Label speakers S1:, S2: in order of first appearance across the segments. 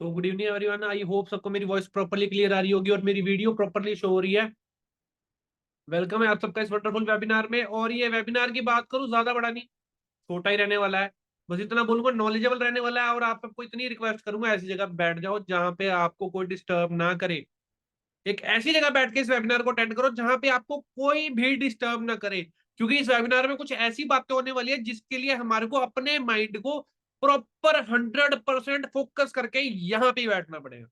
S1: तो good evening everyone, I hope सबको मेरी वॉइस प्रॉपर्ली क्लियर आ रही होगी और मेरी वीडियो प्रॉपर्ली शो हो रही है। वेलकम है आप सबका इस वंडरफुल वेबिनार में। और ये वेबिनार की बात करूं, ज्यादा बड़ा नहीं, छोटा ही रहने वाला है। बस इतना बोलूंगा, नॉलेजेबल रहने वाला है। और आप सबको इतनी रिक्वेस्ट करूंगा, ऐसी जगह बैठ जाओ जहां पे आपको कोई डिस्टर्ब ना करे। एक ऐसी जगह बैठ के इस वेबिनार को अटेंड करो जहां पे आपको कोई भी डिस्टर्ब ना करे, क्योंकि इस वेबिनार में कुछ ऐसी बातें होने वाली है जिसके लिए हमारे को अपने माइंड को प्रॉपर 100% फोकस करके यहाँ पे बैठना पड़ेगा।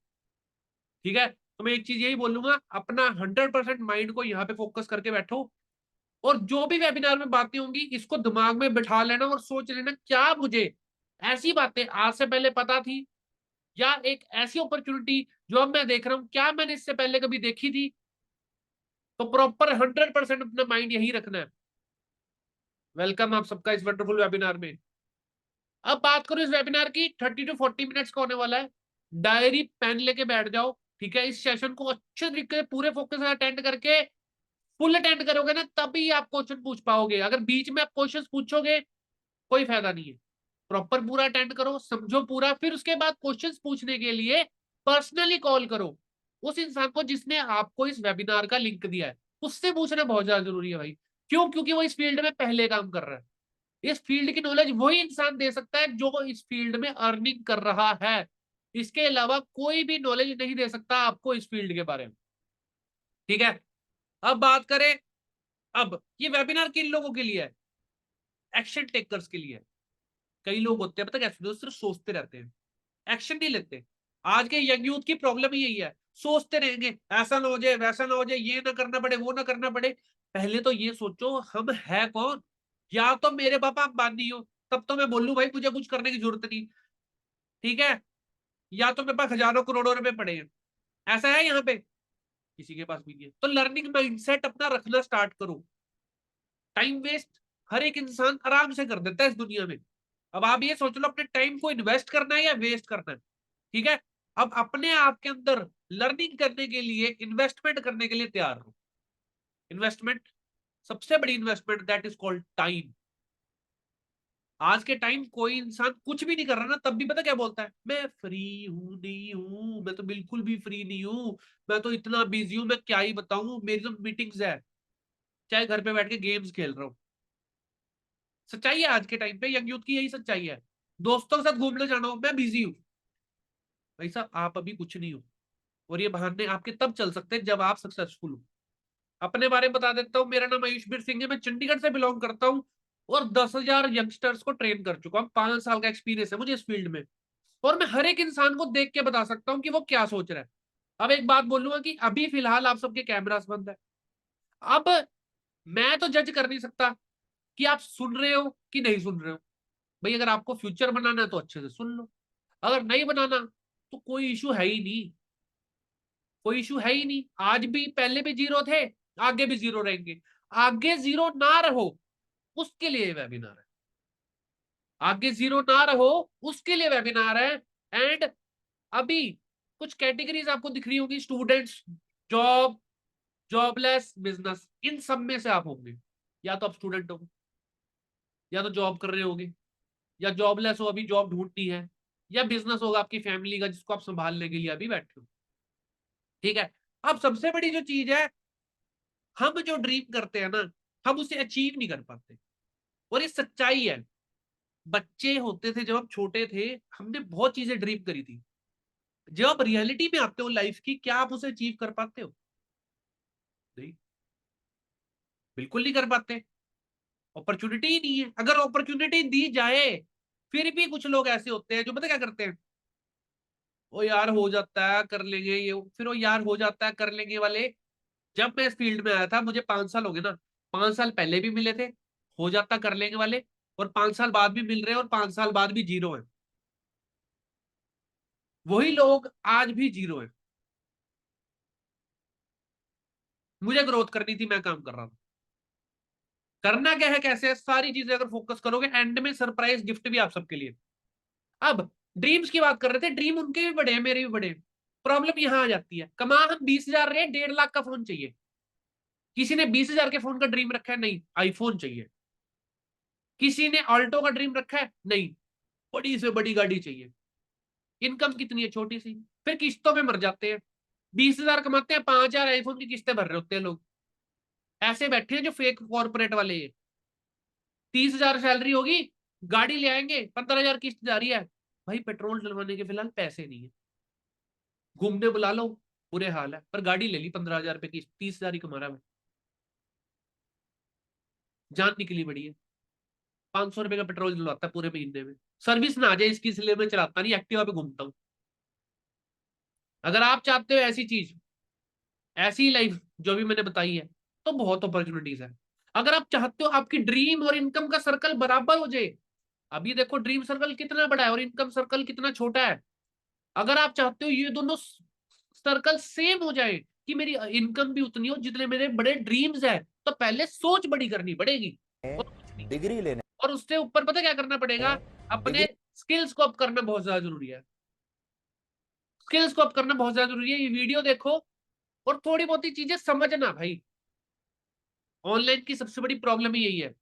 S1: ठीक है, तो मैं एक चीज यही बोलूंगा, अपना 100% माइंड को यहाँ पे फोकस करके बैठो। और जो भी वेबिनार में बातें होंगी इसको दिमाग में बिठा लेना और सोच लेना, क्या मुझे ऐसी बातें आज से पहले पता थी, या एक ऐसी अपॉर्चुनिटी जो अब मैं देख रहा हूं, क्या मैंने इससे पहले कभी देखी थी। तो प्रॉपर 100% अपना माइंड यही रखना है। वेलकम आप सबका इस वंडरफुल वेबिनार में। अब बात करूं इस वेबिनार की, 30 to 40 मिनट्स का होने वाला है। डायरी पेन लेके बैठ जाओ। ठीक है, इस सेशन को अच्छे तरीके से पूरे फोकस से अटेंड करके, फुल अटेंड करोगे ना, तभी आप क्वेश्चन पूछ पाओगे। अगर बीच में आप क्वेश्चन पूछोगे, कोई फायदा नहीं है। प्रॉपर पूरा अटेंड करो, समझो पूरा, फिर उसके बाद क्वेश्चंस पूछने के लिए पर्सनली कॉल करो उस इंसान को जिसने आपको इस वेबिनार का लिंक दिया है। उससे पूछना बहुत ज्यादा जरूरी है भाई। क्यों? क्योंकि वो इस फील्ड में पहले काम कर रहा है। इस फील्ड की नॉलेज वही इंसान दे सकता है जो इस फील्ड में अर्निंग कर रहा है। इसके अलावा कोई भी नॉलेज नहीं दे सकता आपको इस फील्ड के बारे में। ठीक है, अब बात करें। अब ये वेबिनार किन लोगों के लिए है? एक्शन टेकर्स के लिए है। कई लोग होते हैं, पता क्या, सिर्फ सोचते रहते हैं, एक्शन नहीं लेते। आज के यंग यूथ की प्रॉब्लम ही यही है, सोचते रहेंगे, ऐसा ना हो जाए, वैसा ना हो जाए, ये ना करना पड़े, वो ना करना पड़े। पहले तो ये सोचो, हम है कौन? या तो मेरे पापा अंबानी हो, तब तो मैं बोलूं भाई मुझे कुछ करने की जरूरत नहीं। ठीक है, या तो मेरे पास हजारों करोड़ों रुपए पड़े हैं, ऐसा है यहाँ पे? किसी के पास भी नहीं है। तो लर्निंग माइंडसेट अपना रखना स्टार्ट करो। टाइम वेस्ट हर एक इंसान आराम से कर देता है इस दुनिया में। अब आप ये सोच लो, अपने टाइम को इन्वेस्ट करना है या वेस्ट करना है। ठीक है, अब अपने आप के अंदर लर्निंग करने के लिए, इन्वेस्टमेंट करने के लिए तैयार हो। इन्वेस्टमेंट, सबसे बड़ी investment, that is called time. आज के टाइम कोई इंसान कुछ भी नहीं कर रहा ना, तब भी पता क्या बोलता है, मैं फ्री हूं, नहीं हूं, मैं तो बिल्कुल भी फ्री नहीं हूं, मैं तो इतना बिजी हूं, मैं क्या ही बताऊं, मेरी तो मीटिंग्स है, चाहे घर पे बैठ के गेम्स खेल रहा हूं। सच्चाई है आज के टाइम पे यंग यूथ की, यही सच्चाई है। दोस्तों के साथ घूमने जाना हो, मैं बिजी हूँ। भाई साहब, आप अभी कुछ नहीं हो। और ये बहाने आपके तब चल सकते हैं जब आप सक्सेसफुल हो। अपने बारे में बता देता हूँ, मेरा नाम आयुषवीर सिंह है, मैं चंडीगढ़ से बिलोंग करता हूँ। और 10,000 यंगस्टर्स को ट्रेन कर चुका हूँ, 5 साल का एक्सपीरियंस है मुझे इस फील्ड में। और मैं हर एक इंसान को देख के बता सकता हूँ कि वो क्या सोच रहा है। अब एक बात बोलूंगा कि अभी फिलहाल आप सबके कैमरास बंद है। अब मैं तो जज कर नहीं सकता कि आप सुन रहे हो कि नहीं सुन रहे हो। भाई अगर आपको फ्यूचर बनाना है तो अच्छे से सुन लो, अगर नहीं बनाना तो कोई इशू है ही नहीं। कोई इशू है ही नहीं। आज भी, पहले भी जीरो थे, आगे भी जीरो रहेंगे। आगे जीरो ना रहो, उसके लिए वेबिनार है। आगे जीरो ना रहो, उसके लिए वेबिनार है। एंड अभी कुछ कैटेगरीज आपको दिख रही होगी, स्टूडेंट्स, जॉब, जॉबलेस, बिजनेस, इन सब में से आप होंगे। या तो आप स्टूडेंट हो, या तो जॉब कर रहे होगे, या जॉबलेस हो, अभी जॉब ढूंढनी है, या बिजनेस होगा आपकी फैमिली का जिसको आप संभालने के लिए अभी बैठे हो। ठीक है, अब सबसे बड़ी जो चीज है, हम जो ड्रीम करते हैं ना, हम उसे अचीव नहीं कर पाते। और ये सच्चाई है। बच्चे होते थे, जब हम छोटे थे, हमने बहुत चीजें ड्रीम करी थी। जब आप रियलिटी में आते हो लाइफ की, क्या आप उसे अचीव कर पाते हो? नहीं, बिल्कुल नहीं कर पाते। अपॉर्चुनिटी ही नहीं है। अगर अपॉर्चुनिटी दी जाए, फिर भी कुछ लोग ऐसे होते हैं जो पता क्या करते हैं, वो यार हो जाता है कर लेंगे ये, फिर वो यार हो जाता है कर लेंगे वाले। जब मैं इस फील्ड में आया था, मुझे 5 साल हो गए ना, 5 साल पहले भी मिले थे हो जाता कर लेंगे वाले, और 5 साल बाद भी मिल रहे हैं, और 5 साल बाद भी जीरो है। वही लोग आज भी जीरो है। मुझे ग्रोथ करनी थी, मैं काम कर रहा था। करना क्या है, कैसे है, सारी चीजें अगर फोकस करोगे, एंड में सरप्राइज गिफ्ट भी आप सबके लिए। अब ड्रीम्स की बात कर रहे थे, ड्रीम उनके भी बड़े हैं, मेरे भी बड़े हैं। प्रॉब्लम यहां आ जाती है, कमा हम 20,000 रहे, 1.5 लाख का फोन चाहिए। किसी ने 20,000 के फोन का ड्रीम रखा है, नहीं आईफोन चाहिए। किसी ने ऑल्टो का ड्रीम रखा है, नहीं बड़ी से बड़ी गाड़ी चाहिए। इनकम कितनी है, छोटी सी, फिर किस्तों में मर जाते हैं। 20,000 कमाते हैं, 5,000 आईफोन की किस्तें भर रहे होते हैं लोग। ऐसे बैठे हैं जो फेक कॉर्पोरेट वाले हैं। 30,000 सैलरी होगी, गाड़ी ले आएंगे, 15,000 किस्त जा रही है। भाई पेट्रोल डलवाने के फिलहाल पैसे नहीं है, घूमने बुला लो, बुरे हाल है, पर गाड़ी ले ली 15,000 रुपए की, 30,000 ही कमा रहा है। जान निकली बड़ी है। 500 रुपए का पेट्रोल डलवाता है पूरे महीने में। सर्विस ना आ जाए इसकी, इसलिए मैं चलाता नहीं, एक्टिवा पे घूमता हूँ। अगर आप चाहते हो ऐसी चीज, ऐसी लाइफ जो भी मैंने बताई है, तो बहुत अपॉर्चुनिटीज है। अगर आप चाहते हो आपकी ड्रीम और इनकम का सर्कल बराबर हो जाए, अभी देखो ड्रीम सर्कल कितना बड़ा है और इनकम सर्कल कितना छोटा है। अगर आप चाहते हो ये दोनों सर्कल सेम हो जाए, कि मेरी इनकम भी उतनी हो जितने मेरे बड़े ड्रीम्स है, तो पहले सोच बड़ी करनी पड़ेगी, और कुछ नहीं।
S2: डिग्री लेने
S1: और उससे ऊपर पता क्या करना पड़ेगा, अपने
S2: डिग्री
S1: स्किल्स को अप करना बहुत ज्यादा जरूरी है। स्किल्स को अप करना बहुत ज्यादा जरूरी है। ये वीडियो देखो और थोड़ी बहुत ही चीजें समझना भाई। ऑनलाइन की सबसे बड़ी प्रॉब्लम ही यही है,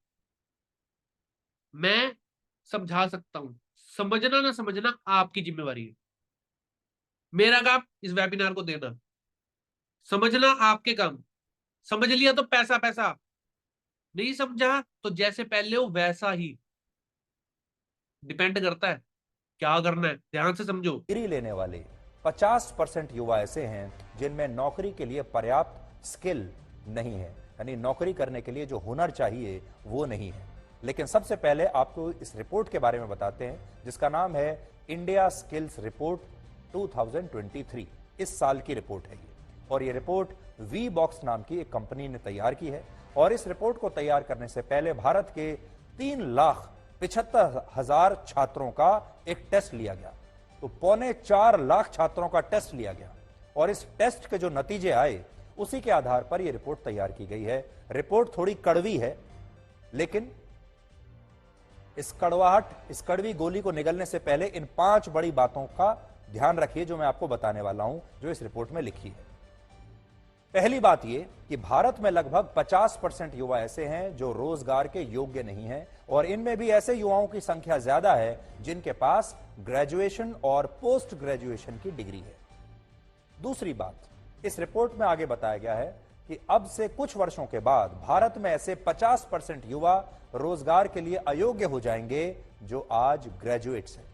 S1: मैं समझा सकता हूं, समझना ना समझना आपकी जिम्मेवारी है। मेरा काम इस वेबिनार को देना, समझना आपके काम। समझ लिया तो पैसा पैसा, नहीं समझा तो जैसे पहले हो वैसा ही। डिपेंड करता है क्या करना है, ध्यान से समझो।
S2: लेने वाले 50% युवा ऐसे हैं जिनमें नौकरी के लिए पर्याप्त स्किल नहीं है, यानी नौकरी करने के लिए जो हुनर चाहिए वो नहीं है। लेकिन सबसे पहले आपको इस रिपोर्ट के बारे में बताते हैं जिसका नाम है इंडिया स्किल्स रिपोर्ट 2023। इस साल की रिपोर्ट है ये, और ये रिपोर्ट वी बॉक्स नाम की एक कंपनी ने तैयार की है। और इस रिपोर्ट को तैयार करने से पहले भारत के 3,75,000 छात्रों का एक टेस्ट लिया गया। तो 3.25 लाख छात्रों का टेस्ट लिया गया, और इस टेस्ट के जो नतीजे आए उसी के आधार पर यह रिपोर्ट तैयार की गई है। रिपोर्ट थोड़ी कड़वी है, लेकिन इस कड़वी गोली को निगलने से पहले इन 5 बड़ी बातों का ध्यान रखिए जो मैं आपको बताने वाला हूं, जो इस रिपोर्ट में लिखी है। पहली बात यह कि भारत में लगभग 50% युवा ऐसे हैं जो रोजगार के योग्य नहीं हैं, और इनमें भी ऐसे युवाओं की संख्या ज्यादा है जिनके पास ग्रेजुएशन और पोस्ट ग्रेजुएशन की डिग्री है। दूसरी बात, इस रिपोर्ट में आगे बताया गया है कि अब से कुछ वर्षों के बाद भारत में ऐसे 50% युवा रोजगार के लिए अयोग्य हो जाएंगे जो आज ग्रेजुएट्स हैं।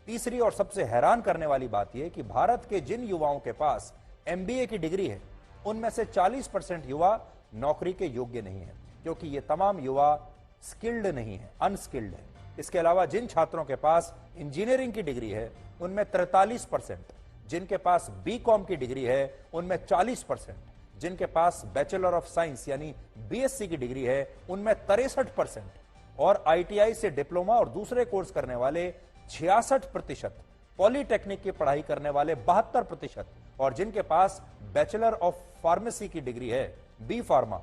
S2: तीसरी और सबसे हैरान करने वाली बात यह कि भारत के जिन युवाओं के पास एमबीए की डिग्री है उनमें से 40% युवा नौकरी के योग्य नहीं है, क्योंकि ये तमाम युवा स्किल्ड नहीं है, अनस्किल्ड है। इसके अलावा जिन छात्रों के पास इंजीनियरिंग की डिग्री है उनमें 43%, जिनके पास बीकॉम की डिग्री है उनमें 40%, जिनके पास बैचलर ऑफ साइंस यानी बीएससी की डिग्री है उनमें 63%, और आईटीआई से डिप्लोमा और दूसरे कोर्स करने वाले 66%, पॉलीटेक्निक की पढ़ाई करने वाले 72%, और जिनके पास बैचलर ऑफ फार्मेसी की डिग्री है, बी फार्मा,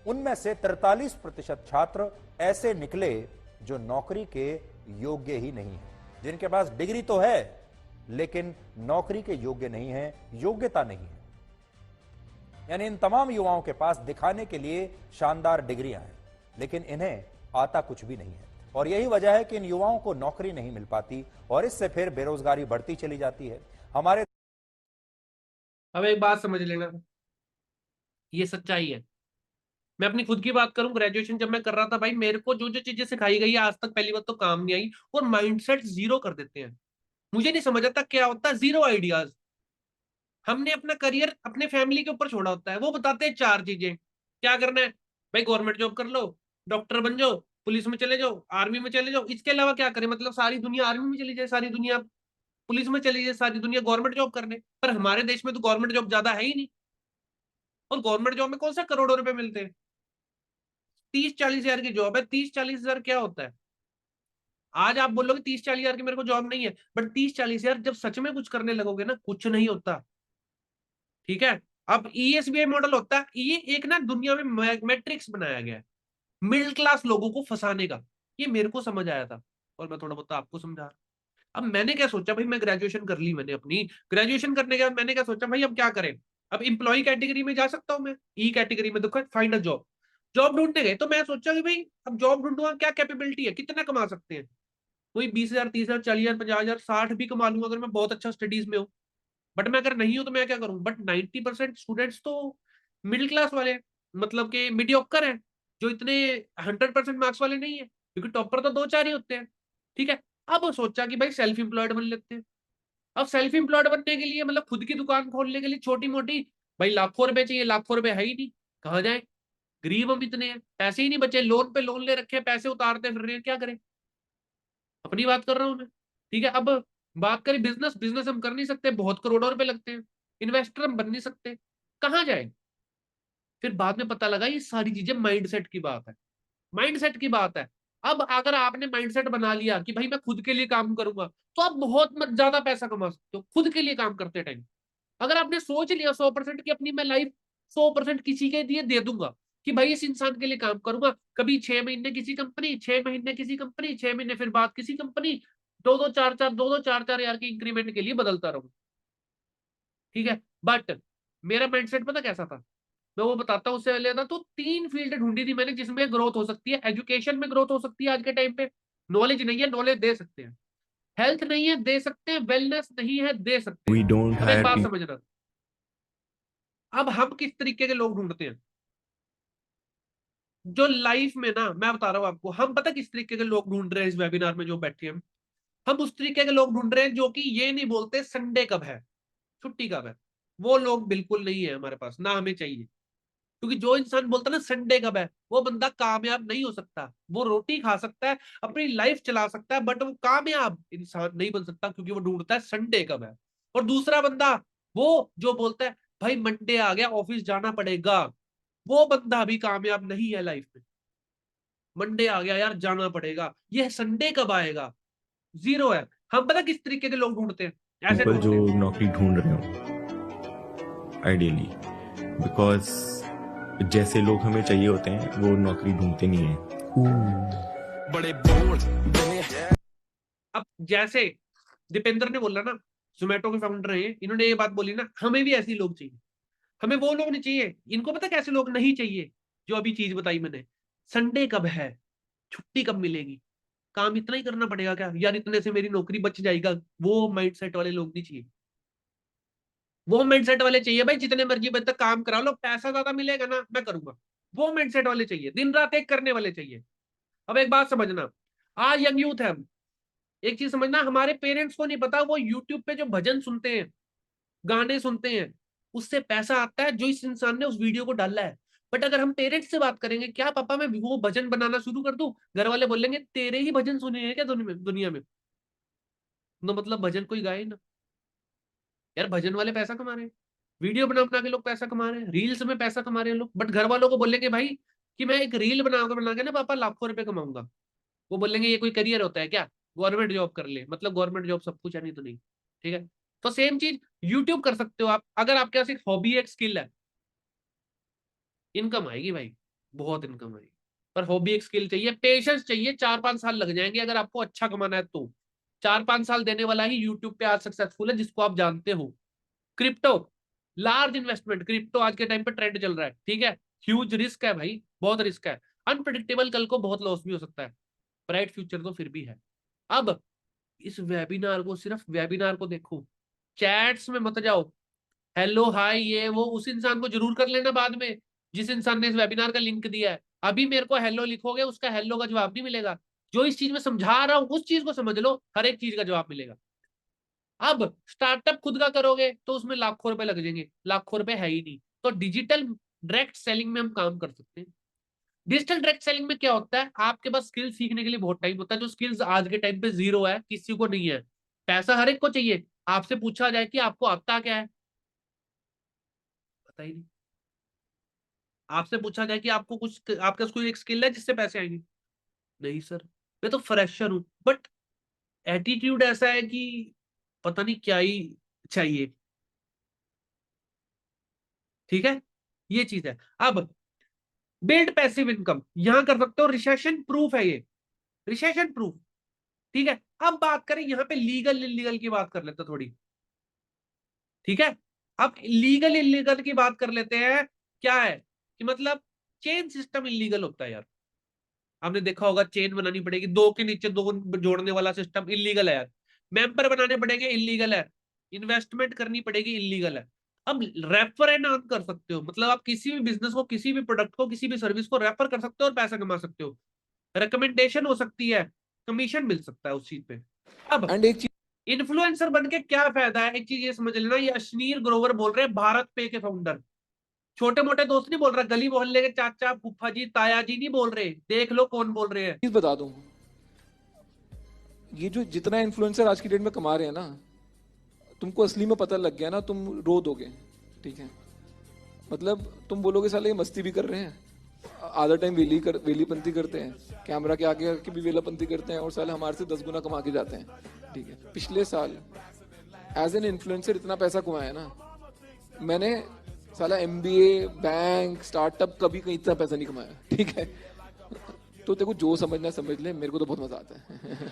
S2: उनमें से 43% छात्र ऐसे निकले जो नौकरी के योग्य ही नहीं है, जिनके पास डिग्री तो है लेकिन नौकरी के योग्य नहीं है, योग्यता नहीं है। यानी इन तमाम युवाओं के पास दिखाने के लिए शानदार डिग्रियां हैं, लेकिन इन्हें आता कुछ भी नहीं है, और यही वजह है कि इन युवाओं को नौकरी नहीं मिल पाती, और इससे फिर बेरोजगारी बढ़ती चली जाती है। हमारे
S1: अब एक बात समझ लेना, ये सच्चाई है। मैं अपनी खुद की बात करूं, ग्रेजुएशन जब मैं कर रहा था भाई, मेरे को जो जो चीजें सिखाई गई है आज तक पहली बात तो काम नहीं आई, और माइंडसेट जीरो कर देते हैं। मुझे नहीं समझ आता क्या होता है जीरो आइडियाज। हमने अपना करियर अपने फैमिली के ऊपर छोड़ा होता है, वो बताते हैं 4 चीजें क्या करना है। भाई गवर्नमेंट जॉब कर लो, डॉक्टर बन जाओ, पुलिस में चले जाओ, आर्मी में चले जाओ, इसके अलावा क्या करें, मतलब सारी दुनिया आर्मी में चली जाए, सारी दुनिया पुलिस में चली जाए, सारी दुनिया गवर्नमेंट जॉब करने। पर हमारे देश में तो गवर्नमेंट जॉब ज्यादा है ही नहीं, और गवर्नमेंट जॉब में कौन सा करोड़ों रुपए मिलते हैं। 30-40 हजार की जॉब है, 30-40 हजार क्या होता है। आज आप बोलोगे 30-40 हजार की मेरे को जॉब नहीं है, बट 30-40 हजार जब सच में कुछ करने लगोगे ना, कुछ नहीं होता। ठीक है। अब ईएसबीआई मॉडल होता है, ये एक ना दुनिया में मैट्रिक्स बनाया गया है मिडिल क्लास लोगों को फंसाने का। ये मेरे को समझ आया था, और मैं थोड़ा बहुत आपको समझा रहा। अब मैंने क्या सोचा भाई, मैं ग्रेजुएशन कर ली, मैंने अपनी ग्रेजुएशन करने के बाद मैंने क्या सोचा भाई, अब क्या करें। अब इंप्लॉय कैटेगरी में जा सकता हूं मैं, ई कैटेगरी में देखो फाइंड अ जॉब। जॉब ढूंढने गए तो मैं सोचा कि भाई अब जॉब ढूंढूंगा, क्या कैपेबिलिटी है, कितना कमा सकते हैं। कोई 20,000, 30,000, 40,000, 50,000, 60 भी कमा लूंगा अगर मैं बहुत अच्छा स्टडीज में हूँ। बट मैं अगर नहीं हूं तो मैं क्या करूं? बट 90% स्टूडेंट्स तो मिडिल क्लास वाले हैं, मतलब कि मीडियोकर हैं, जो इतने 100% मार्क्स वाले नहीं है, क्योंकि टॉपर तो दो चार ही होते हैं। ठीक है। अब सोचा कि भाई सेल्फ एम्प्लॉयड बन लेते हैं। अब सेल्फ एम्प्लॉयड बनने के लिए मतलब खुद की दुकान खोलने के लिए छोटी मोटी, भाई लाखों रुपए चाहिए, लाखों रुपए है ही नहीं, कहाँ जाए? गरीब हम इतने हैं, पैसे ही नहीं बचे, लोन पे लोन ले रखे हैं, पैसे उतारते फिर रहे हैं, क्या करें? अपनी बात कर रहा हूं मैं। ठीक है। अब बात करें बिजनेस, बिजनेस हम कर नहीं सकते, बहुत करोड़ों रुपए लगते हैं। इन्वेस्टर हम बन नहीं सकते, कहाँ जाए? फिर बाद में पता लगा ये सारी चीजें माइंडसेट की बात है, माइंडसेट की बात है। अब अगर आपने माइंडसेट बना लिया कि भाई मैं खुद के लिए काम करूंगा, तो आप बहुत ज्यादा पैसा कमा सकते हो खुद के लिए काम करते टाइम। अगर आपने सोच लिया 100% की अपनी मैं लाइफ 100% किसी के लिए दे दूंगा, कि भाई इस इंसान के लिए काम करूंगा, कभी 6 महीने किसी कंपनी, 6 महीने किसी कंपनी, 6 महीने फिर बाद किसी कंपनी, दो दो चार चार यार के इंक्रीमेंट के लिए बदलता रहूं। ठीक है। बट मेरा माइंडसेट पता कैसा था? मैं वो बताता हूँ। उससे पहले था तो 3 फील्ड ढूंढी थी मैंने जिसमें ग्रोथ हो सकती है। एजुकेशन में ग्रोथ हो सकती है आज के टाइम पे, नॉलेज नहीं है, नॉलेज दे सकते हैं। हेल्थ नहीं है, दे सकते हैं। वेलनेस नहीं है, दे सकते
S3: We
S1: हैं।
S3: don't
S1: अब एक
S3: hire
S1: बात
S3: people.
S1: समझना, अब हम किस तरीके के लोग ढूंढते हैं जो लाइफ में ना, मैं बता रहा हूँ आपको, हम पता किस तरीके के लोग ढूंढ रहे हैं इस वेबिनार में जो बैठे हैं? हम उस तरीके के लोग ढूंढ रहे हैं जो कि ये नहीं बोलते संडे कब है, छुट्टी कब है। वो लोग बिल्कुल नहीं है हमारे पास, ना हमें चाहिए। क्योंकि जो इंसान बोलता है ना संडे कब है, वो बंदा कामयाब नहीं हो सकता। वो रोटी खा सकता है, अपनी लाइफ चला सकता है, बट वो कामयाब इंसान नहीं बन सकता, क्योंकि वो ढूंढता है संडे कब है। और दूसरा बंदा, वो जो बोलता है भाई मंडे आ गया ऑफिस जाना पड़ेगा, वो बंदा भी कामयाब नहीं है लाइफ में। मंडे आ गया यार जाना पड़ेगा, ये संडे कब आएगा, जीरो है। हम पता किस तरीके के लोग ढूंढते हैं? ऐसे
S3: People जो
S1: ढूंढते हैं।
S3: नौकरी ढूंढ रहे हो आइडियली, बिकॉज जैसे लोग हमें चाहिए होते हैं वो नौकरी ढूंढते नहीं है।
S4: बड़े बोल बने
S1: अब जैसे दीपेंद्र ने बोला ना, जोमेटो के फाउंडर हैं, इन्होंने ये बात बोली ना, हमें भी ऐसे लोग चाहिए। हमें वो लोग नहीं चाहिए, इनको पता कैसे लोग नहीं चाहिए? जो अभी चीज बताई मैंने, संडे कब है, छुट्टी कब मिलेगी, काम इतना ही करना पड़ेगा क्या यार, इतने से मेरी नौकरी बच जाएगा, वो माइंडसेट वाले लोग नहीं चाहिए। वो माइंडसेट वाले चाहिए भाई जितने मर्जी बजे तक काम करा लो, पैसा ज्यादा मिलेगा ना, मैं करूंगा। वो माइंडसेट वाले चाहिए, दिन रात एक करने वाले चाहिए। अब एक बात समझना, आज यंग यूथ है हम, एक चीज समझना, हमारे पेरेंट्स को नहीं पता वो यूट्यूब पे जो भजन सुनते हैं, गाने सुनते हैं, उससे पैसा आता है जो इस इंसान ने उस वीडियो को डाला है। बट अगर हम पेरेंट्स से बात करेंगे, क्या पापा मैं वो भजन बनाना शुरू कर दूं, घर वाले बोलेंगे तेरे ही भजन सुने हैं क्या दुनिया में? तो मतलब भजन कोई गाए ना। यार भजन वाले पैसा कमा रहे हैं, वीडियो बना बना के लोग पैसा कमा रहे हैं, रील्स में पैसा कमा रहे हैं लोग। बट घर वालों को बोलेंगे भाई कि मैं एक रील बना के ना पापा लाखों रुपए कमाऊंगा, वो बोलेंगे ये कोई करियर होता है क्या, गवर्नमेंट जॉब कर ले, मतलब गवर्नमेंट जॉब सब कुछ है, नहीं तो नहीं। ठीक है। तो सेम चीज यूट्यूब कर सकते हो आप, अगर आपके पास एक हॉबी, एक स्किल है, इनकम आएगी भाई, बहुत इनकम आएगी। पर हॉबी एक स्किल चाहिए, पेशेंस चाहिए, 4-5 साल लग जाएंगे अगर आपको अच्छा कमाना है तो। 4-5 साल देने वाला ही यूट्यूब पे आज सक्सेसफुल है, जिसको आप जानते हो। क्रिप्टो, लार्ज इन्वेस्टमेंट, क्रिप्टो आज के टाइम पे ट्रेंड चल रहा है। ठीक है। ह्यूज रिस्क है भाई, बहुत रिस्क है, अनप्रिडिक्टेबल, कल को बहुत लॉस भी हो सकता है, ब्राइट फ्यूचर तो फिर भी है। अब इस वेबिनार को, सिर्फ वेबिनार को देखो, चैट्स में मत जाओ, हेलो हाय ये वो, उस इंसान को जरूर कर लेना बाद में जिस इंसान ने इस वेबिनार का लिंक दिया है। अभी मेरे को हेलो लिखोगे, उसका हेलो का जवाब नहीं मिलेगा। जो इस चीज में समझा रहा हूं उस चीज को समझ लो, हर एक चीज का जवाब मिलेगा। अब स्टार्टअप खुद का करोगे तो उसमें लाखों रुपए लग जाएंगे, लाखों रुपए है ही नहीं। तो डिजिटल डायरेक्ट सेलिंग में हम काम कर सकते हैं। डिजिटल डायरेक्ट सेलिंग में क्या होता है, आपके पास स्किल सीखने के लिए बहुत टाइम होता है, जो स्किल्स आज के टाइम पे जीरो है, किसी को नहीं है। पैसा हर एक को चाहिए, आपसे पूछा जाए कि आपको आता क्या है, पता ही नहीं। आपसे पूछा जाए कि आपको कुछ, आपके पास कोई एक स्किल है जिससे पैसे आएंगे, नहीं सर मैं तो फ्रेशर हूं। बट एटीट्यूड ऐसा है कि पता नहीं क्या ही चाहिए। ठीक है। ये चीज है। अब बिल्ड पैसिव इनकम यहां कर सकते हो, रिसेशन प्रूफ है ये, रिसेशन प्रूफ। ठीक है। अब बात करें यहाँ पे लीगल इलीगल की बात कर लेते हैं थोड़ी। ठीक है। अब लीगल इलीगल की बात कर लेते हैं। क्या है कि मतलब चेन सिस्टम इलीगल होता है यार। आपने देखा होगा चेन बनानी पड़ेगी, 2 के नीचे 2 जोड़ने वाला सिस्टम इलीगल है यार। मेंबर बनाने पड़ेंगे, इलीगल है। इन्वेस्टमेंट करनी पड़ेगी, इलीगल है। अब रेफर एंड अर्न कर सकते हो, मतलब आप किसी भी बिजनेस को, किसी भी प्रोडक्ट को, किसी भी सर्विस को रेफर कर सकते हो और पैसा कमा सकते हो। रिकमेंडेशन हो सकती है, कमीशन मिल सकता है उस चीज पे। अब
S5: एंड एक चीज
S1: इन्फ्लुएंसर बन के क्या फायदा है, एक चीज ये समझ लेना, ये अश्नीर ग्रोवर बोल रहे हैं, भारत पे के फाउंडर। छोटे मोटे दोस्त नहीं बोल रहा, गली मोहल्ले के चाचा फूफा जी ताया जी नहीं बोल रहे, देख लो कौन बोल रहे हैं।
S5: बता दूं, ये जो जितना इन्फ्लुएंसर आज की डेट में कमा रहे हैं ना, तुमको असली में पता लग गया ना, तुम रो दोगे। ठीक है, मतलब तुम बोलोगे साले ये मस्ती भी कर रहे हैं, आधा टाइम वेलीपंथी करते हैं, कैमरा के आगे आके भी वेलापंथी करते हैं, और साले हमारे से 10 गुना कमा के जाते हैं। ठीक है, पिछले साल एज एन इन्फ्लुएंसर इतना पैसा कमाया ना मैंने, साला MBA, बैंक, स्टार्टअप, कभी कहीं इतना पैसा नहीं कमाया। ठीक है, तो तेरे को जो समझना समझ ले, मेरे को तो बहुत मजा आता है।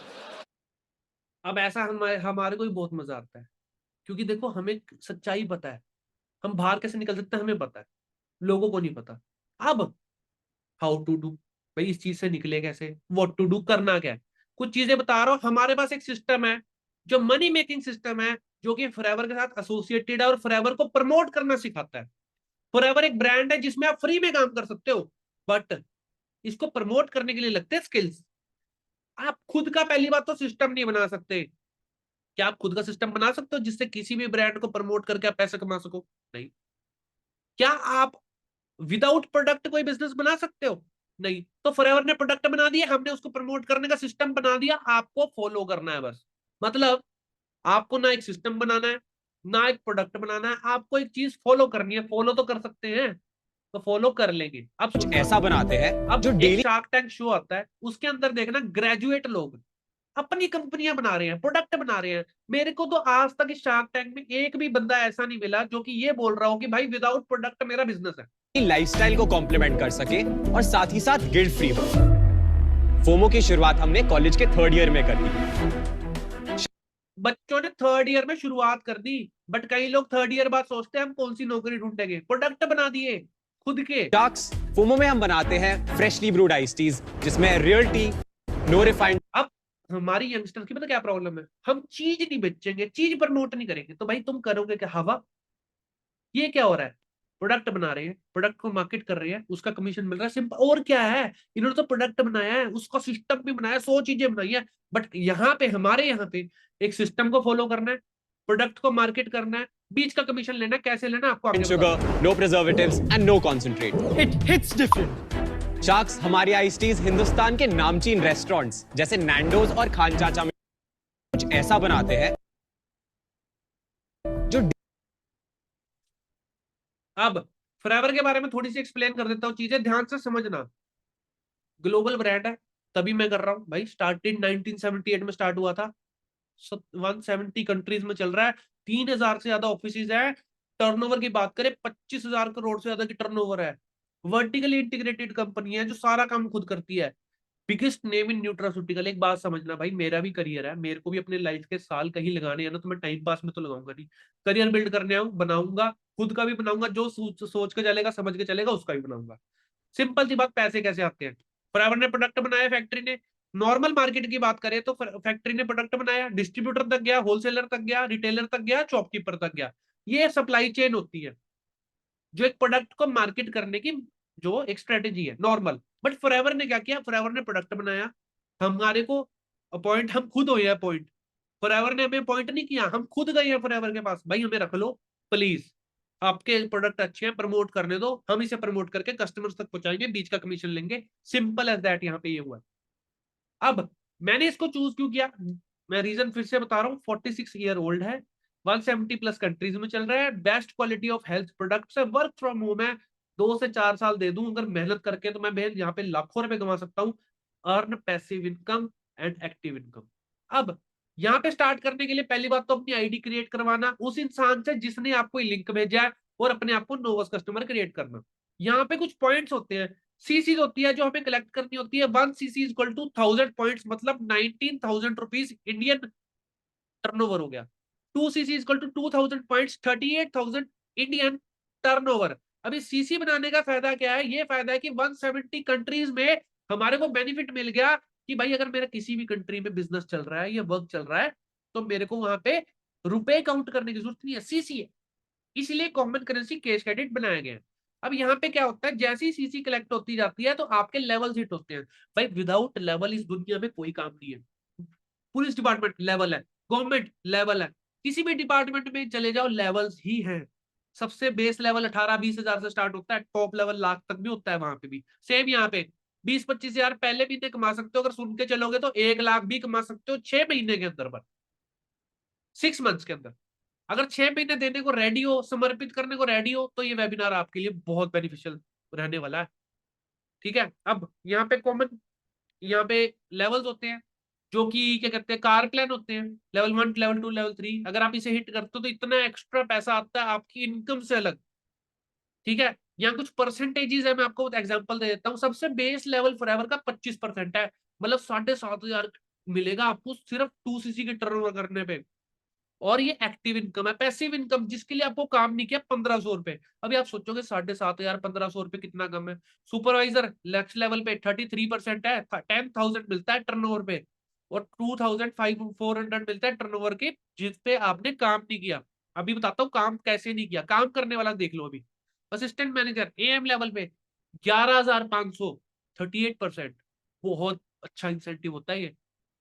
S1: अब ऐसा हमारे को भी बहुत मजा आता है, क्योंकि देखो हमें सच्चाई पता है, हम बाहर कैसे निकल सकते हैं हमें पता है, लोगों को नहीं पता। अब हाउ टू डू, भाई इस चीज से निकले कैसे, व्हाट टू डू, करना क्या है, कुछ चीजें बता रहा हूं। हमारे पास एक सिस्टम है जो मनी मेकिंग सिस्टम है, जो कि फॉरएवर के साथ एसोसिएटेड है और फॉरएवर को प्रमोट करना सिखाता है। फॉरएवर एक ब्रांड है जिसमें आप फ्री में काम कर सकते हो, बट इसको प्रमोट करने के लिए लगते हैं स्किल्स। आप खुद का पहली बात तो सिस्टम नहीं बना सकते। क्या आप खुद का सिस्टम बना सकते हो जिससे किसी भी ब्रांड को प्रमोट करके आप पैसे कमा सको? नहीं। क्या आप विदाउट प्रोडक्ट कोई बिजनेस बना सकते हो? नहीं। तो फॉरएवर ने प्रोडक्ट बना दिया, हमने उसको प्रमोट करने का सिस्टम बना दिया, आपको फॉलो करना है बस। मतलब आपको ना एक सिस्टम बनाना है, ना एक प्रोडक्ट बनाना है, आपको एक चीज फॉलो करनी है। फॉलो तो कर सकते हैं, तो फॉलो कर लेंगे। अब
S6: कुछ ऐसा बनाते हैं
S1: अब
S6: जो
S1: एक
S6: डेली
S1: शार्क टैंक शो आता है, उसके अंदर देखना ग्रेजुएट लोग अपनी कंपनियां बना रहे हैं, प्रोडक्ट बना रहे हैं। मेरे को तो आज तक इस शार्क टैंक में एक भी बंदा ऐसा नहीं मिला जो कि ये बोल रहा हो कि भाई विदाउट प्रोडक्ट मेरा बिजनेस है।
S6: लाइफस्टाइल को कॉम्प्लीमेंट कर सके और साथ ही साथ गिल्ट फ्री हो। फोमो की शुरुआत हमने कॉलेज के 3rd ईयर में कर दी।
S1: बच्चों ने 3rd ईयर में शुरुआत कर दी, बट कई लोग 3rd ईयर बाद सोचते हैं हम कौन सी नौकरी ढूंढेंगे, प्रोडक्ट बना दिए खुद के।
S6: शार्क्स फोमो में हम बनाते हैं फ्रेशली ब्रूड आइस टीज जिसमें रियल टी, नो रिफाइंड।
S1: अब हमारी यंगस्टर की पता क्या प्रॉब्लम है, हम चीज नहीं बेचेंगे, चीज प्रमोट नहीं करेंगे, तो भाई तुम करोगे क्या हवा? ये क्या हो रहा है? प्रोडक्ट बना रहे हैं, प्रोडक्ट को मार्केट कर रहे हैं, उसका कमीशन मिल रहा है, सिंपल। और क्या है, इन्होंने तो प्रोडक्ट बनाया है, उसका सिस्टम भी बनाया है, 100 चीजें बनाई है, बट यहाँ पे हमारे यहाँ पे एक सिस्टम को फॉलो करना है, प्रोडक्ट को मार्केट करना है, बीच का कमीशन लेना है। कैसे लेना आपको आगे
S6: sugar, no preservatives and no concentrate. It hits different. Sharks हमारी आइस टीज हिंदुस्तान के नामचीन रेस्टोरेंट्स जैसे नैंडोज और खान चाचा में कुछ ऐसा बनाते हैं जो।
S1: अब फॉरएवर के बारे में थोड़ी सी एक्सप्लेन कर देता हूँ, चीजें ध्यान से समझना। ग्लोबल ब्रांड है, तभी मैं कर रहा हूँ भाई। स्टार्टेड 1978 में स्टार्ट हुआ था, 170 कंट्रीज में चल रहा है, 3000 से ज्यादा ऑफिस है। टर्नओवर की बात करें 25,000 करोड़ से ज्यादा की टर्नओवर है। वर्टिकली इंटीग्रेटेड कंपनी है जो सारा काम खुद करती है। Biggest name in nutraceutical. एक बात समझना भाई, मेरा भी करियर है, मेरे को भी अपने लाइफ के साल कहीं लगाने हैं ना, तो मैं टाइम पास में तो लगाऊंगा नहीं। करियर बिल्ड करने आऊं, बनाऊंगा, खुद का भी बनाऊंगा, जो सोच के चलेगा, समझ के चलेगा, उसका भी बनाऊंगा। सिंपल सी बात, पैसे कैसे आते हैं? फॉरएवर ने प्रोडक्ट बनाया, फैक्ट्री ने। नॉर्मल मार्केट की बात करें तो फैक्ट्री ने प्रोडक्ट बनाया, डिस्ट्रीब्यूटर तक गया, होलसेलर तक गया, रिटेलर तक गया, शॉपकीपर तक गया। ये सप्लाई चेन होती है जो एक प्रोडक्ट को मार्केट करने की जो एक स्ट्रेटेजी है नॉर्मल। बट फॉरएवर ने क्या किया, फॉरएवर ने प्रोडक्ट बनाया, हमारे को अपॉइंट, हम खुद हुए अपॉइंट। फॉरएवर ने हमें अपॉइंट नहीं किया, हम खुद गए हैं फॉरएवर के पास, भाई हमें रख लो प्लीज, आपके प्रोडक्ट अच्छे हैं, प्रमोट करने दो, हम इसे प्रमोट करके कस्टमर्स तक पहुंचाएंगे, बीच का कमीशन लेंगे। सिंपल एज दैट, यहाँ पे ये हुआ। अब मैंने इसको चूज क्यों किया, मैं रीजन फिर से बता रहा हूँ। 46 ईयर ओल्ड है, 170 प्लस कंट्रीज में चल रहा है, best quality of health products है, वर्क फ्रॉम होम है। 2 से 4 साल दे दूं अगर मेहनत करके, तो मैं यहाँ पे लाखों रुपए कमा सकता हूँ। Earn passive income and active income. अब यहाँ पे स्टार्ट करने के लिए पहली बात तो अपनी आईडी क्रिएट करवाना उस इंसान से जिसने आपको लिंक भेजा है, और अपने आप को नोवस कस्टमर क्रिएट करना। यहाँ पे कुछ पॉइंट्स होते हैं, सीसीज होती है जो हमें कलेक्ट करनी होती है। 1 CC is equal to 1000 points, मतलब 19,000 रुपीज इंडियन टर्नओवर हो गया। 2 CC is equal to 2000 points, 38,000 Indian turnover. अभी सीसी बनाने का फायदा क्या है, ये फायदा है कि 170 कंट्रीज में हमारे को बेनिफिट मिल गया कि भाई अगर मेरा किसी भी कंट्री में बिजनेस चल रहा है या वर्क चल रहा है तो मेरे को वहां पे रुपए काउंट करने की जरूरत नहीं है, सीसी है। इसलिए कॉमन करेंसी कैश क्रेडिट बनाया गया है। अब यहाँ पे क्या होता है, जैसे ही सीसी कलेक्ट होती जाती है तो आपके लेवल हिट होते हैं। भाई विदाउट लेवल इस दुनिया में कोई काम नहीं है। पुलिस डिपार्टमेंट लेवल है, गवर्नमेंट लेवल है, किसी भी डिपार्टमेंट में चले जाओ लेवल्स ही हैं। सबसे बेस लेवल 18-20 हजार से स्टार्ट होता है, टॉप लेवल लाख तक भी होता है वहां पे भी। सेम यहाँ पे 20-25 हजार पहले महीने कमा सकते हो, अगर सुन के चलोगे तो 1 लाख भी कमा सकते हो 6 महीने के अंदर पर, 6 मंथ्स के अंदर। अगर 6 महीने देने को रेडी हो, समर्पित करने को रेडी हो, तो ये वेबिनार आपके लिए बहुत बेनिफिशियल रहने वाला है। ठीक है, अब यहाँ पे कॉमन, यहाँ पे लेवल्स होते हैं जो कि क्या कहते हैं, कार प्लान होते हैं, लेवल 1, लेवल 2, लेवल 3। अगर आप इसे हिट करते हो तो इतना एक्स्ट्रा पैसा आता है आपकी इनकम से अलग। ठीक है, यहाँ कुछ परसेंटेजेस है, मैं आपको एग्जांपल दे देता हूँ। सबसे बेस लेवल फॉरएवर का 25% है, मतलब 7,500 मिलेगा आपको सिर्फ 2cc के टर्नओवर करने पे। और ये एक्टिव इनकम है। पैसिव इनकम जिसके लिए आपको काम नहीं किया, 1,500 रुपए। अभी आप सोचोगे 7,500 1,500 रुपए कितना कम है। सुपरवाइजर नेक्स्ट लेवल पे 33% है, 10,000 मिलता है टर्नओवर पे, और 2,400 मिलता है टर्नओवर के जिस पे आपने काम नहीं किया। अभी बताता हूँ काम कैसे नहीं किया, काम करने वाला देख लो। अभी असिस्टेंट मैनेजर एएम लेवल पे 11,500, 38%, बहुत अच्छा इंसेंटिव होता है ये।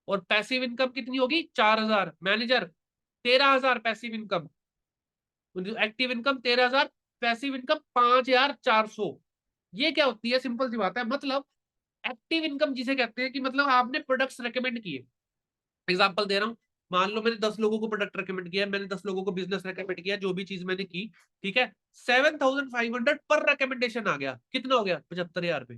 S1: और पैसिव इनकम कितनी होगी, 4,000। Manager 13,000 passive income, active income 13,000, passive income 5,400। ये क्या होती है, सिंपल सी बात है। मतलब एक्टिव इनकम जिसे कहते हैं कि मतलब आपने प्रोडक्ट्स रेकमेंड किए। एग्जांपल दे रहा हूँ, मान लो मैंने 10 लोगों को प्रोडक्ट रेकमेंड किया, मैंने 10 लोगों को बिजनेस रेकमेंड किया, जो भी चीज मैंने की, ठीक है, 7,500 पर रिकमेंडेशन आ गया। कितना हो गया, 75,000 पे।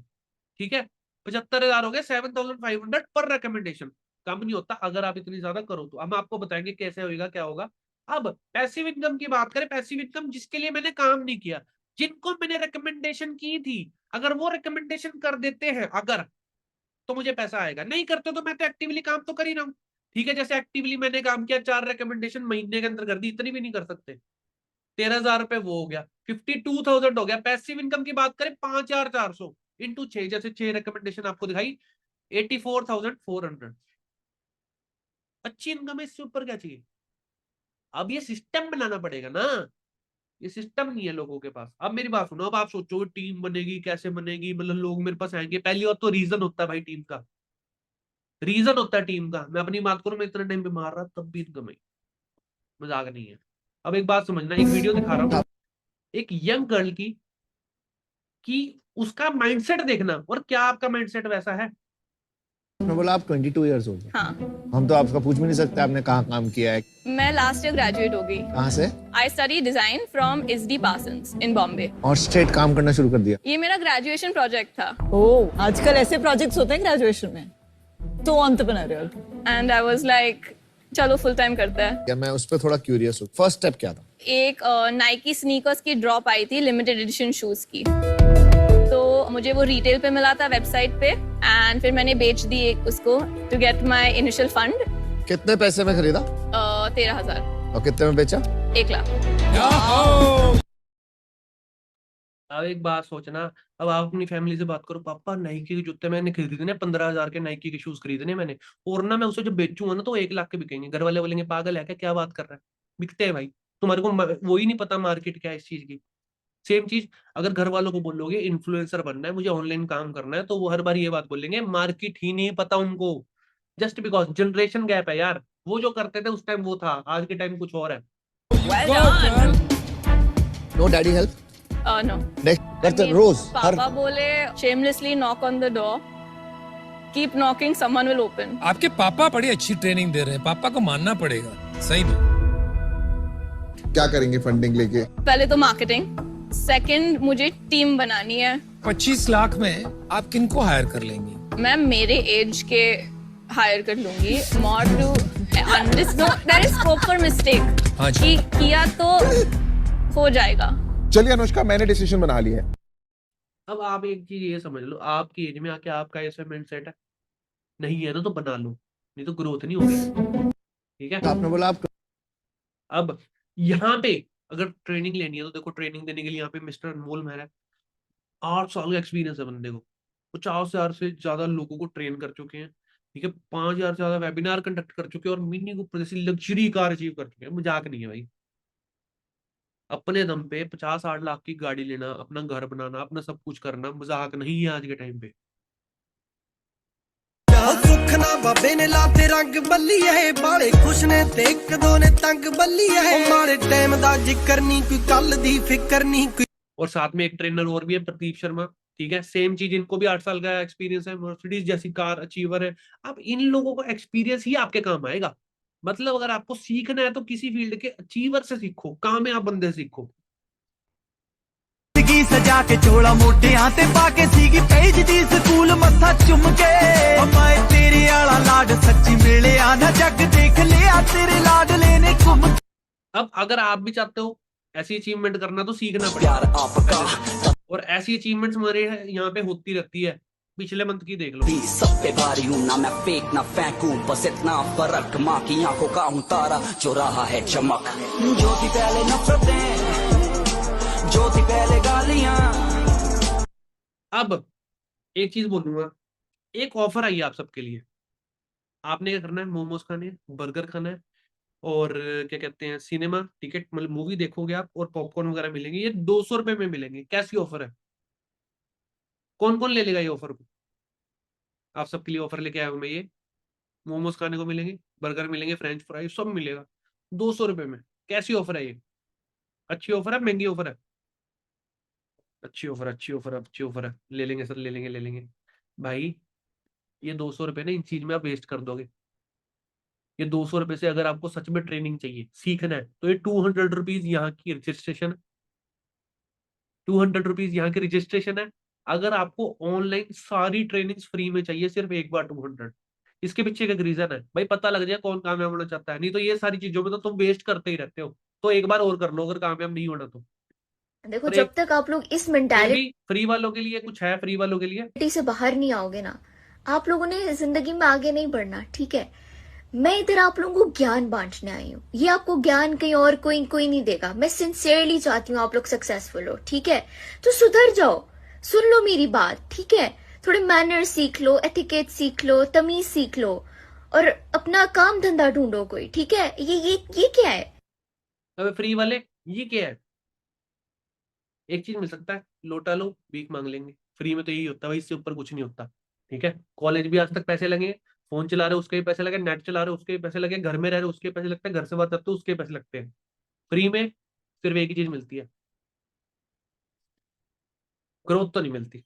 S1: ठीक है, 75,000 हो गए, 7,500 पर रिकमेंडेशन। कम नहीं होता अगर आप इतनी ज्यादा करो तो। हम आपको बताएंगे कैसे होगा, क्या होगा। अब पैसिव इनकम की बात करें, पैसिव इनकम जिसके लिए मैंने काम नहीं किया, जिनको मैंने रिकमेंडेशन की थी, अगर वो रिकमेंडेशन कर देते हैं अगर, तो मुझे पैसा आएगा। नहीं करते तो मैं तो एक्टिवली काम तो कर ही रहा हूँ। ठीक है, जैसे एक्टिवली मैंने काम किया, 4 रिकमेंडेशन महीने के अंदर कर दी, इतनी भी नहीं कर सकते। 13,000 रुपए वो हो गया, 52,000 हो गया। पैसिव इनकम की बात करें, 5,400 इंटू 6, जैसे 6 रिकमेंडेशन आपको दिखाई, 84,400। अच्छी इनकम है, इससे ऊपर क्या चाहिए। अब ये सिस्टम बनाना पड़ेगा ना, ये सिस्टम नहीं है लोगों के पास। अब मेरी बात सुनो, अब आप सोचो टीम बनेगी कैसे बनेगी, मतलब लोग मेरे पास आएंगे। पहली बात तो रीजन होता है भाई टीम का, रीजन होता है टीम का। मैं अपनी बात करूं, मैं इतना टाइम बीमार रहा तब भी इनकम आई, मजाक नहीं है। अब एक बात समझना, एक वीडियो दिखा रहा हूँ एक यंग गर्ल की, कि उसका माइंडसेट देखना, और क्या आपका माइंडसेट वैसा है।
S7: आपने बोला आप 22 ईयर्स हो गए।
S8: हाँ,
S7: हम तो आपका पूछ भी नहीं सकते आपने कहाँ काम किया है।
S8: मैं लास्ट ईयर ग्रेजुएट हो गई।
S7: कहाँ से?
S8: I study design from SD Parsons in Bombay.
S7: और स्ट्रेट काम करना शुरू कर दिया।
S8: ये मेरा ग्रेजुएशन प्रोजेक्ट था,
S9: ओह, आजकल ऐसे प्रोजेक्ट्स होते हैं ग्रेजुएशन में, तो entrepreneurial.
S8: And I was like चलो फुल टाइम करते हैं।
S7: या मैं उस पर थोड़ा क्यूरियस हूँ, फर्स्ट स्टेप क्या था?
S8: एक नाइकी स्नीकर्स की ड्रॉप आई थी, लिमिटेड एडिशन शूज की, तो मुझे वो रिटेल पे मिला था वेबसाइट पे, एंड फिर मैंने बेच दी एक उसको to get my initial fund.
S7: कितने पैसे में खरीदा?
S8: 13,000।
S7: और कितने में बेचा?
S8: 1 लाख।
S1: अब एक बात सोचना, अब आप अपनी फैमिली से बात करो, पापा नाइकी के जूते मैंने खरीदे ने, 15,000 के नाइकी के शूज खरीदने मैंने, और ना मैं उसे जब बेचूंगा ना तो 1 लाख के बिकेंगे। घर वाले बोलेंगे पागल है क्या, क्या बात कर रहा है, बिकते हैं भाई। तुम्हारे को वो ही नहीं पता मार्केट क्या है इस चीज की। सेम चीज अगर घर वालों को बोलोगे इन्फ्लुएंसर बनना है, मुझे ऑनलाइन काम करना है, तो वो हर बार ये बात बोलेंगे मार्केट ही नहीं पता उनको। जस्ट बिकॉज जनरेशन गैप है यार, वो जो करते थे उस टाइम वो था, आज के टाइम कुछ और है।
S7: No daddy help?
S8: नो।
S7: करते रोज हर
S8: पापा बोले shamelessly knock on the door, keep knocking, someone will open।
S4: आपके पापा बड़ी अच्छी ट्रेनिंग दे रहे हैं, पापा को मानना पड़ेगा सही में।
S7: क्या करेंगे फंडिंग लेके?
S8: पहले तो मार्केटिंग, सेकंड मुझे टीम बनानी है।
S4: 25 लाख में आप किनको हायर कर लेंगी?
S8: मैं मेरे एज के हायर कर लूंगी, more to understand there is scope for mistake।
S4: हाँ जी।
S8: कि किया तो हो जाएगा।
S7: चलिए अनुष्का, मैंने डिसीजन बना लिया है।
S1: अब आप एक चीज ये समझ लो, आपकी एज में आके आपका ऐसा माइंडसेट है नहीं है ना, तो बना लो, नहीं तो ग्रोथ नहीं होगी। ठीक है,
S7: आपने बोला आप
S1: अब यहाँ पे अगर ट्रेनिंग लेनी है तो देखो, ट्रेनिंग देने के लिए यहाँ पे मिस्टर अनमोल मेहरा 8 साल का एक्सपीरियंस है बंदे को। 50,000 से ज्यादा लोगों को ट्रेन कर चुके हैं, ठीक है, 5,000 से ज्यादा वेबिनार कंडक्ट कर चुके हैं और मिनी कूपर जैसी लग्जरी कार अचीव कर चुके हैं। मजाक नहीं है भाई। अपने दम पे 50-60 लाख की गाड़ी लेना, अपना घर बनाना, अपना सब कुछ करना मजाक नहीं है आज के टाइम पे।
S10: सुखना बाबे ने लाते रंग बल्लीए, बाले खुश ने ते एक दो ने तंग बल्लीए, मारे टाइम दा जिक्र नहीं कोई कल दी फिक्र नहीं कोई।
S1: और साथ में एक ट्रेनर और भी है, प्रदीप शर्मा, ठीक है, सेम चीज, इनको भी 8 साल का एक्सपीरियंस है, मर्सिडीज जैसी कार अचीवर है। अब इन लोगों को एक्सपीरियंस ही आपके काम आएगा। मतलब अगर आपको सीखना है तो किसी फील्ड के अचीवर से सीखो, कामयाब बंदे से सीखो।
S10: सजा के चोला मोटे आते पाके सीगी पेज दी स्कूल मत्था चुम के, मैं तेरे आला लाड सच्ची मिले आना जग देख लिया तेरे लाड लेने घूम।
S1: अब अगर आप भी चाहते हो ऐसी अचीवमेंट करना तो सीखना पड़ेगा, और ऐसी अचीवमेंट्स हमारे यहाँ पे होती रहती है। पिछले मंथ की देख लो।
S10: सब पे भारी हूँ ना मैं फेंक ना फेंकूं, बस इतना फर्क माँ की आंखों का हूँ तारा जो रहा है चमक। ज्योति पहले नफरतें, ज्योति पहले गालियां।
S1: अब एक चीज बोलूंगा, एक ऑफर आई है आप सबके लिए। आपने क्या करना है, मोमोज खाने हैं, बर्गर खाना है, और क्या कहते हैं सिनेमा टिकट, मतलब मूवी देखोगे आप, और पॉपकॉर्न वगैरह मिलेंगे। ये 200 रुपए में मिलेंगे। कैसी ऑफर है? कौन कौन ले लेगा ये ऑफर को? आप सबके लिए ऑफर लेके आया हूं मैं ये। मोमोज खाने को मिलेंगे, बर्गर मिलेंगे, फ्रेंच फ्राई सब मिलेगा 200 रुपए में। कैसी ऑफर है ये? अच्छी ऑफर है, महंगी ऑफर है? अच्छी ऑफर, अच्छी ऑफर, अच्छी ऑफर है। ले लेंगे सर, ले लेंगे, ले लेंगे भाई। ये 200 रुपए ना इन चीज में आप वेस्ट कर दोगे। ये 200 रुपए से अगर आपको सच में ट्रेनिंग चाहिए, सीखना है, तो ये 200 रुपीज यहाँ की रजिस्ट्रेशन, 200 रुपीज यहाँ की रजिस्ट्रेशन है। अगर आपको ऑनलाइन सारी ट्रेनिंग्स फ्री में चाहिए, सिर्फ एक बार 200। इसके पीछे का रीजन है भाई, पता लग जाए कौन कामयाब होना चाहता है। नहीं तो ये सारी चीजों में तो तुम वेस्ट करते ही रहते हो। तो एक बार और कर लो अगर कामयाब नहीं होना तो।
S8: देखो,
S1: और
S8: जब तक आप लोग इस मेंटालिटी
S1: फ्री वालों के लिए कुछ है, फ्री वालों के लिए
S8: से बाहर नहीं आओगे ना, आप लोगों ने जिंदगी में आगे नहीं बढ़ना, ठीक है। मैं इधर आप लोगों को ज्ञान बांटने आई हूँ। ये आपको ज्ञान कहीं और कोई नहीं देगा। मैं सिंसियरली चाहती हूँ आप लोग सक्सेसफुल हो, ठीक है। तो सुधर जाओ, सुन लो मेरी बात, ठीक है। थोड़े मैनर सीख लो, एटिकेट सीख लो, तमीज सीख लो, और अपना काम धंधा ढूंढो कोई, ठीक है। ये क्या है?
S1: अब फ्री वाले ये क्या है? एक चीज मिल सकता है, लोटा लो, भीख मांग लेंगे। फ्री में तो यही होता है भाई, इससे ऊपर कुछ नहीं होता, ठीक है। कॉलेज भी आज तक पैसे लगे, फोन चला रहे हो उसके भी पैसे लगे, नेट चला रहे हो उसके भी पैसे लगे, घर में रह रहे हो उसके पैसे लगते हैं, घर से बात करते हो उसके पैसे लगते हैं। फ्री में सिर्फ एक ही चीज मिलती है, ग्रोथ तो नहीं मिलती।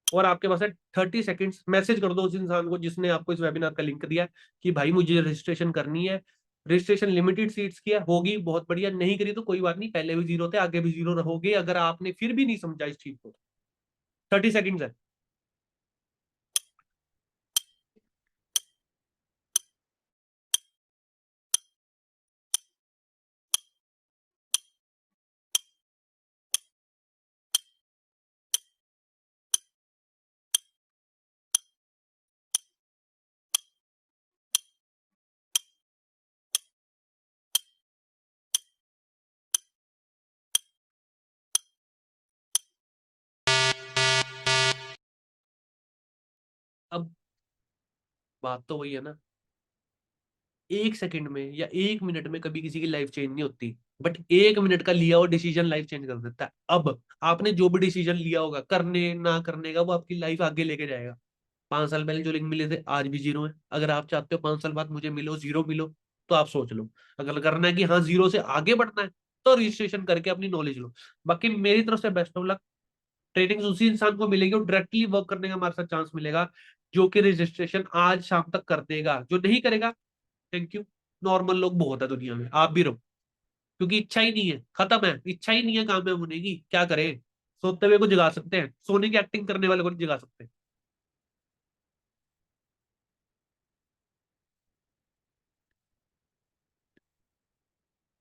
S1: और आपके पास है 30 सेकंड्स। मैसेज कर दो उस इंसान को जिसने आपको इस वेबिनार का लिंक दिया कि भाई मुझे रजिस्ट्रेशन करनी है। रजिस्ट्रेशन लिमिटेड सीट्स की है, होगी बहुत बढ़िया, नहीं करी तो कोई बात नहीं, पहले भी 0 थे, आगे भी 0 रहोगे अगर आपने फिर भी नहीं समझा इस चीज को। 30 सेकंड्स है। अब बात तो वही है ना, 1 सेकंड में या 1 मिनट में कभी किसी की लाइफ चेंज नहीं होती, बट 1 मिनट का लिया हुआ डिसीजन लाइफ चेंज कर देता है। अब आपने जो भी डिसीजन लिया होगा करने ना करने का, वो आपकी लाइफ आगे लेके जाएगा। 5 साल पहले जो लिंक मिले थे आज भी 0 है। अगर आप चाहते हो 5 साल बाद मुझे मिलो 0 मिलो, तो आप सोच लो। अगर करना है कि हाँ 0 से आगे बढ़ना है, तो रजिस्ट्रेशन करके अपनी नॉलेज लो। बाकी मेरी तरफ से बेस्ट ऑफ लक। ट्रेनिंग उसी इंसान को मिलेगी और डायरेक्टली वर्क करने का हमारे साथ चांस मिलेगा, जो कि रजिस्ट्रेशन आज शाम तक कर देगा। जो नहीं करेगा, थैंक यू, नॉर्मल लोग बहुत है दुनिया में, आप भी रहो। क्योंकि इच्छा ही नहीं है, खत्म है, इच्छा ही नहीं है कामयाब होने की, क्या करें। सोते हुए को जगा सकते हैं, सोने की एक्टिंग करने वाले को नहीं जगा सकते।